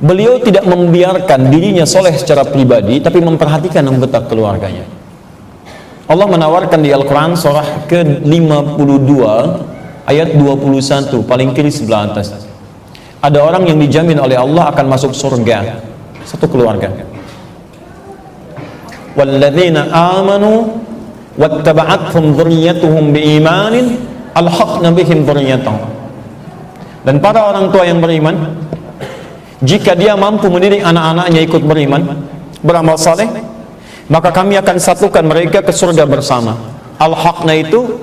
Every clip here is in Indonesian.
Beliau tidak membiarkan dirinya soleh secara pribadi, tapi memperhatikan anggota keluarganya. Allah menawarkan di Al-Quran surah ke-52 ayat 21, paling kiri sebelah atas. Ada orang yang dijamin oleh Allah akan masuk surga, satu keluarga. Walladzina amanu wattaba'athum dzurriyyatuhum biimanin alhaqna bihim dzurriyyatahum. Dan para orang tua yang beriman, jika dia mampu mendidik anak-anaknya ikut beriman, beramal saleh, maka kami akan satukan mereka ke surga bersama. Al-haqna itu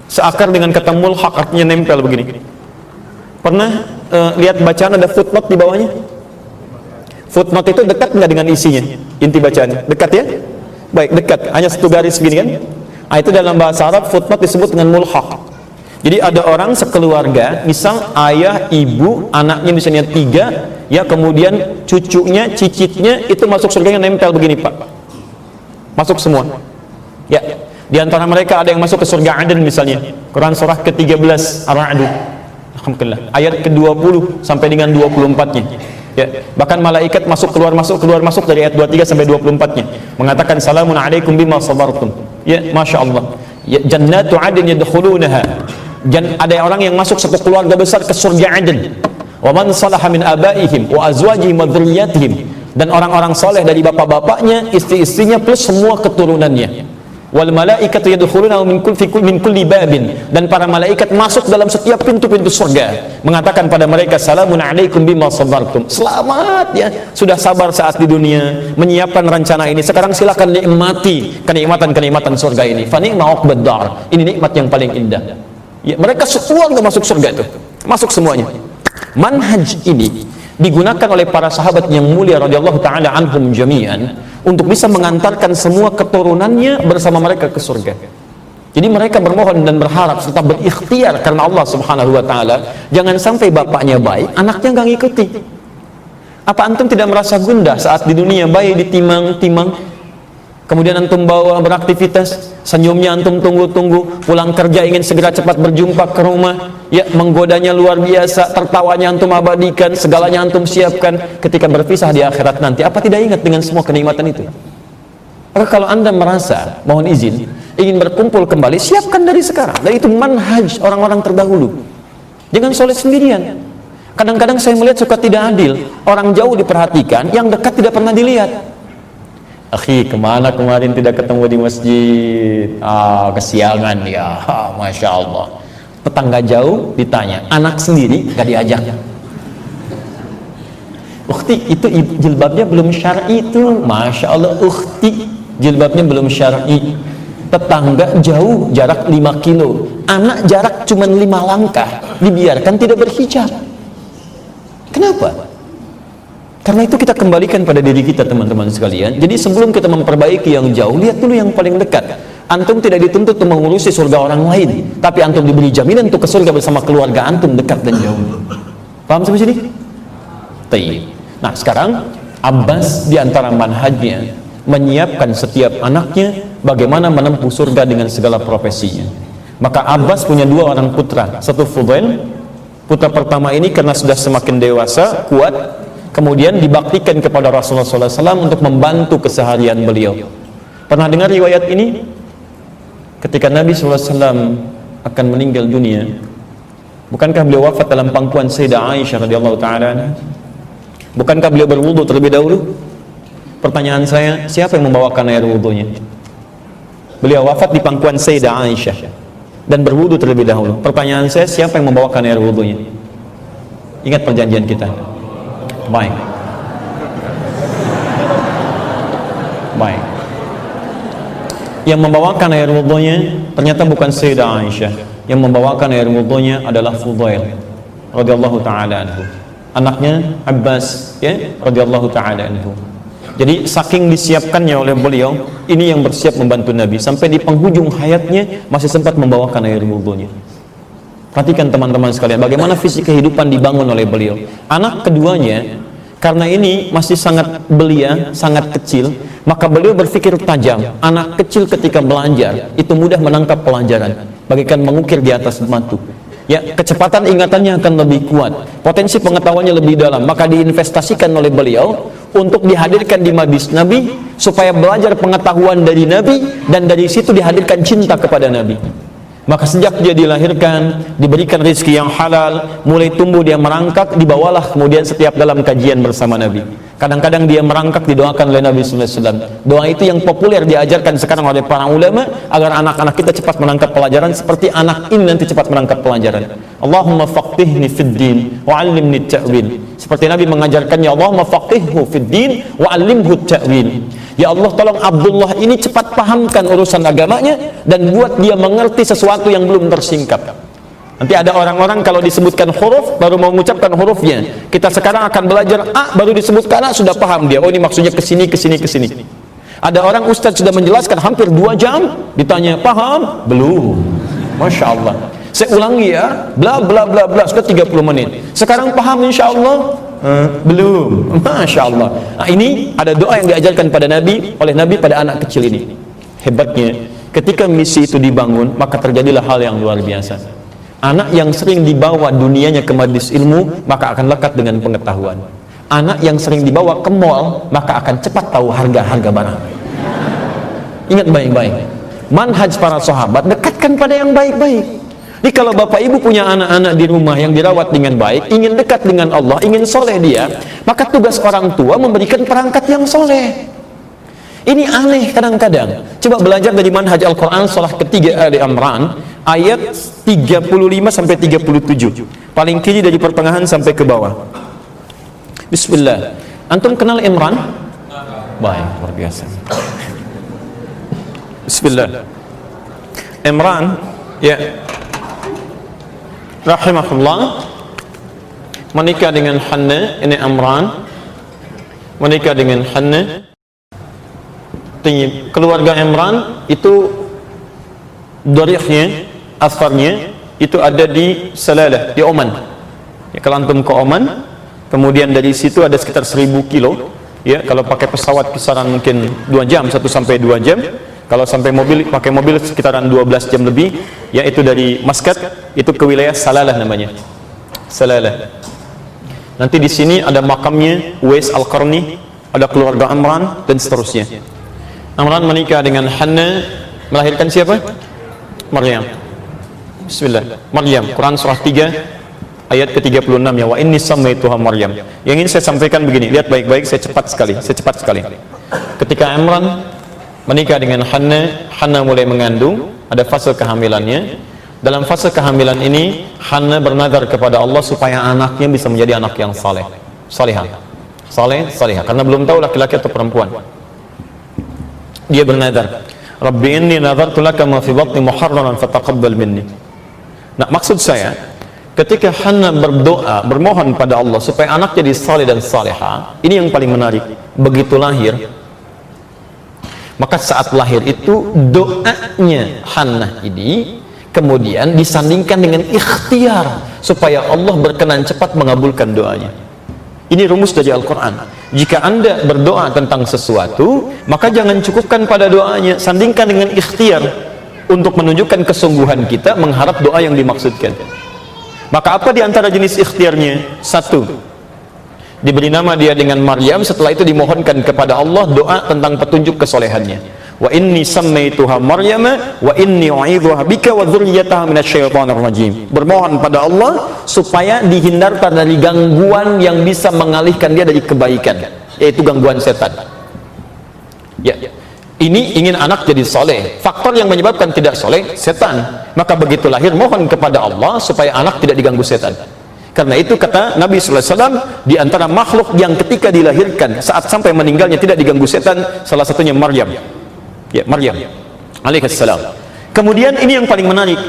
seakar dengan kata mulhaq, artinya nempel begini. Pernah lihat bacaan ada footnote di bawahnya? Footnote itu dekat nggak dengan isinya? Inti bacaannya dekat ya? Baik, dekat, hanya satu garis begini kan? Nah, itu dalam bahasa Arab footnote disebut dengan mulhaq. Jadi ada orang sekeluarga, misal ayah, ibu, anaknya misalnya 3, ya, kemudian cucunya, cicitnya itu masuk surganya nempel begini Pak, masuk semua. Ya, di antara mereka ada yang masuk ke surga Aden misalnya. Quran surah ke-13 Ar-Ra'd, alhamdulillah, ayat ke-20 sampai dengan 24-nya. Ya, bahkan malaikat masuk keluar dari ayat 23 sampai 24-nya mengatakan salamun alaikum bima sabartum. Ya, masya Allah. Ya, jannatu adin yadkhulunaha. Dan ada orang yang masuk satu keluarga besar ke surga Aden. Wa man salaha min abaihim wa azwajihim wa dzurriyyatihim. Dan orang-orang soleh dari bapak-bapaknya, istri-istrinya plus semua keturunannya. Wal malaikatu yadkhuluna min kulli babin. Dan para malaikat masuk dalam setiap pintu-pintu surga, mengatakan pada mereka salamun alaikum bima sabartum. Selamat ya, sudah sabar saat di dunia, menyiapkan rencana ini. Sekarang silakan nikmati kenikmatan-kenikmatan surga ini. Fa ni'ma uqbad dar. Ini nikmat yang paling indah. Ya, mereka sekeluarga masuk surga itu, masuk semuanya. Manhaj ini digunakan oleh para sahabat yang mulia radhiyallahu taala anhum jami'an untuk bisa mengantarkan semua keturunannya bersama mereka ke surga. Jadi mereka bermohon dan berharap serta berikhtiar karena Allah Subhanahu wa taala, jangan sampai bapaknya baik, anaknya nggak ngikuti. Apa antum tidak merasa gundah saat di dunia bayi ditimang-timang, kemudian antum bawa beraktivitas, senyumnya antum tunggu-tunggu, pulang kerja ingin segera cepat berjumpa ke rumah, ya, menggodanya luar biasa, tertawanya antum abadikan, segalanya antum siapkan. Ketika berpisah di akhirat nanti, apa tidak ingat dengan semua kenikmatan itu? Maka kalau anda merasa, mohon izin, ingin berkumpul kembali, siapkan dari sekarang. Dan itu manhaj orang-orang terdahulu. Jangan soleh sendirian. Kadang-kadang saya melihat suka tidak adil, orang jauh diperhatikan, yang dekat tidak pernah dilihat. Akhi, kemana kemarin tidak ketemu di masjid? Kesiangan ya, masya Allah. Tetangga jauh ditanya, anak sendiri gak diajak. Ukhti, itu jilbabnya belum syar'i itu, masya Allah. Ukhti, jilbabnya belum syar'i. Tetangga jauh, jarak 5 kilo. Anak jarak cuma 5 langkah, dibiarkan tidak berhijab. Kenapa? Karena itu kita kembalikan pada diri kita, teman-teman sekalian. Jadi sebelum kita memperbaiki yang jauh, lihat dulu yang paling dekat. Antum tidak dituntut untuk mengurusi surga orang lain, tapi antum diberi jaminan untuk ke surga bersama keluarga antum, dekat dan jauh. Paham sampai sini? Tayyib. Nah, sekarang Abbas diantara manhajnya menyiapkan setiap anaknya bagaimana menempuh surga dengan segala profesinya. Maka Abbas punya 2 orang putra. Satu Fudail, putra pertama ini karena sudah semakin dewasa, kuat, kemudian dibaktikan kepada Rasulullah SAW untuk membantu keseharian beliau. Pernah dengar riwayat ini? Ketika Nabi SAW akan meninggal dunia, bukankah beliau wafat dalam pangkuan Sayyidah Aisyah radhiyallahu ta'ala? Bukankah beliau berwudu terlebih dahulu? Pertanyaan saya, siapa yang membawakan air wudunya? Beliau wafat di pangkuan Sayyidah Aisyah dan berwudu terlebih dahulu. Pertanyaan saya, siapa yang membawakan air wudunya? Ingat perjanjian kita. Baik. Yang membawakan air wudhunya ternyata bukan Sayyidah Aisyah. Yang membawakan air wudhunya adalah Fudail radhiyallahu taala anhu. Anaknya Abbas, ya, radhiyallahu taala anhu. Jadi saking disiapkannya oleh beliau, ini yang bersiap membantu Nabi sampai di penghujung hayatnya masih sempat membawakan air wudhunya. Perhatikan teman-teman sekalian, bagaimana visi kehidupan dibangun oleh beliau. Anak keduanya, karena ini masih sangat belia, sangat kecil, maka beliau berpikir tajam. Anak kecil ketika belajar, itu mudah menangkap pelajaran, bagaikan mengukir di atas batu. ya, kecepatan ingatannya akan lebih kuat, potensi pengetahuannya lebih dalam, maka diinvestasikan oleh beliau untuk dihadirkan di majlis Nabi supaya belajar pengetahuan dari Nabi, dan dari situ dihadirkan cinta kepada Nabi. Maka sejak dia dilahirkan, diberikan rezeki yang halal, mulai tumbuh dia merangkak, dibawalah kemudian setiap dalam kajian bersama Nabi. Kadang-kadang dia merangkak didoakan oleh Nabi sallallahu alaihi wasallam. Doa itu yang populer diajarkan sekarang oleh para ulama agar anak-anak kita cepat menangkap pelajaran seperti anak ini nanti cepat menangkap pelajaran. Allahumma faqihni fid din wa 'allimni ta'wil. Seperti Nabi mengajarkannya, Allahumma faqihhu fid din wa 'allimhu ta'wil. Ya Allah, tolong Abdullah ini cepat pahamkan urusan agamanya dan buat dia mengerti sesuatu yang belum tersingkap. Nanti ada orang-orang kalau disebutkan huruf baru mau mengucapkan hurufnya. Kita sekarang akan belajar A, baru disebutkan A sudah paham dia. Oh, ini maksudnya kesini, kesini, kesini. Ada orang ustaz sudah menjelaskan hampir 2 jam, ditanya paham? Belum. Masya Allah. Saya ulangi ya, bla bla bla bla, sudah 30 menit. Sekarang paham insya Allah? Belum. Masya Allah. Nah, ini ada doa yang diajarkan pada Nabi, oleh Nabi pada anak kecil ini. Hebatnya, ketika misi itu dibangun, maka terjadilah hal yang luar biasa. Anak yang sering dibawa dunianya ke majlis ilmu, maka akan lekat dengan pengetahuan. Anak yang sering dibawa ke mall, maka akan cepat tahu harga-harga barang. Ingat baik-baik, manhaj para sahabat, dekatkan pada yang baik-baik. Jadi kalau bapak ibu punya anak-anak di rumah yang dirawat dengan baik, ingin dekat dengan Allah, ingin soleh dia, maka tugas orang tua memberikan perangkat yang soleh. Ini aneh kadang-kadang. Coba belajar dari manhaj Al-Quran surah ketiga Ali Imran ayat 35 sampai 37. Paling kiri dari pertengahan sampai ke bawah. Bismillah. Antum kenal Imran? Baik, luar biasa. Bismillah. Imran, ya, rahimahullah, menikah dengan Hanna. Ini Imran menikah dengan Hanna. Keluarga Imran itu dorihnya, asfarnya itu ada di Salalah, di Oman. Ya, kalau antum ke Oman, kemudian dari situ ada sekitar 1000 kilo. Ya, kalau pakai pesawat kisaran mungkin 2 jam, 1 sampai 2 jam. Kalau sampai mobil, pakai mobil sekitaran 12 jam lebih. Ya, itu dari Maskat itu ke wilayah Salalah namanya. Salalah. Nanti di sini ada makamnya Uwais Al-Qarni, ada keluarga Imran dan seterusnya. Imran menikah dengan Hanna, melahirkan siapa? Maryam. Bismillah. Maryam, Quran surah 3 ayat ke-36 ya, wa inni sammaituha Maryam. Yang ingin saya sampaikan begini, lihat baik-baik, saya cepat sekali. Ketika Imran menikah dengan Hanna, Hanna mulai mengandung, ada fase kehamilannya. Dalam fase kehamilan ini, Hanna bernazar kepada Allah supaya anaknya bisa menjadi anak yang saleh, salihah, karena belum tahu laki-laki atau perempuan. Dia bernazar, Rabbi inni nazartu laka ma fi batni muharraran fataqabbal minni. Nah, maksud saya, ketika Hanna berdoa, bermohon pada Allah supaya anak jadi saleh dan salihah, ini yang paling menarik. Begitu lahir, maka saat lahir itu doanya Hanna ini kemudian disandingkan dengan ikhtiar supaya Allah berkenan cepat mengabulkan doanya. Ini rumus dari Al-Quran. Jika anda berdoa tentang sesuatu, maka jangan cukupkan pada doanya, sandingkan dengan ikhtiar untuk menunjukkan kesungguhan kita mengharap doa yang dimaksudkan. Maka apa di antara jenis ikhtiarnya? 1, diberi nama dia dengan Maryam, setelah itu dimohonkan kepada Allah doa tentang petunjuk kesolehannya. Wa inni sammaituha Maryama wa inni u'idzuha bika wa dzurriyyataha minasyaitonir rajim. Bermohon pada Allah supaya dihindarkan dari gangguan yang bisa mengalihkan dia dari kebaikan, yaitu gangguan setan. Ya, ini ingin anak jadi soleh. Faktor yang menyebabkan tidak soleh, setan. Maka begitu lahir, mohon kepada Allah supaya anak tidak diganggu setan. Karena itu kata Nabi sallallahu alaihi wasallam, di antara makhluk yang ketika dilahirkan saat sampai meninggalnya tidak diganggu setan, salah satunya Maryam. Ya, Maryam alaihissalam. Kemudian ini yang paling menarik,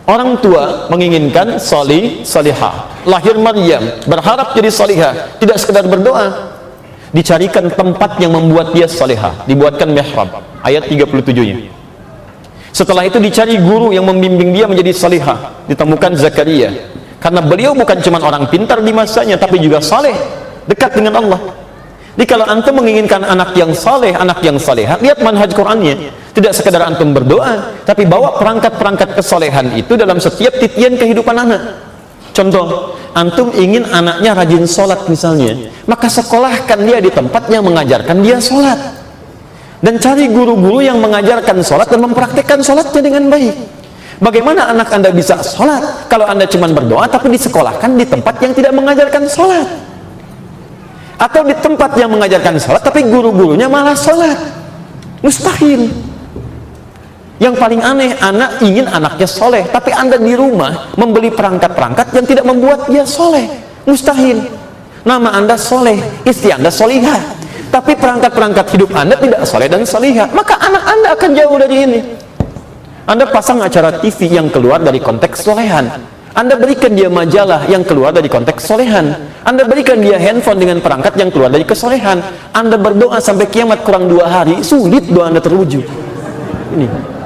orang tua menginginkan salihah. Lahir Maryam, berharap jadi salihah, tidak sekedar berdoa, dicarikan tempat yang membuat dia salihah, dibuatkan mihrab, ayat 37-nya. Setelah itu dicari guru yang membimbing dia menjadi salihah, ditemukan Zakaria, karena beliau bukan cuma orang pintar di masanya, tapi juga saleh, dekat dengan Allah. Jadi kalau antum menginginkan anak yang saleh, anak yang salehah, lihat manhaj Qur'annya. Tidak sekedar antum berdoa, tapi bawa perangkat-perangkat kesolehan itu dalam setiap titian kehidupan anak. Contoh, antum ingin anaknya rajin sholat misalnya, maka sekolahkan dia di tempat yang mengajarkan dia sholat. Dan cari guru-guru yang mengajarkan sholat dan mempraktikkan sholatnya dengan baik. Bagaimana anak anda bisa sholat kalau anda cuma berdoa tapi disekolahkan di tempat yang tidak mengajarkan sholat? Atau di tempat yang mengajarkan sholat tapi guru-gurunya malah sholat? Mustahil. Yang paling aneh, anak ingin anaknya soleh tapi anda di rumah membeli perangkat-perangkat yang tidak membuat dia soleh. Mustahil. Nama anda soleh, istri anda solihah, tapi perangkat-perangkat hidup anda tidak soleh dan solihah, maka anak anda akan jauh dari ini. Anda pasang acara TV yang keluar dari konteks solehan, Anda berikan dia majalah yang keluar dari konteks solehan, Anda berikan dia handphone dengan perangkat yang keluar dari kesolehan, Anda berdoa sampai kiamat kurang 2 hari, sulit doa Anda terwujud. Ini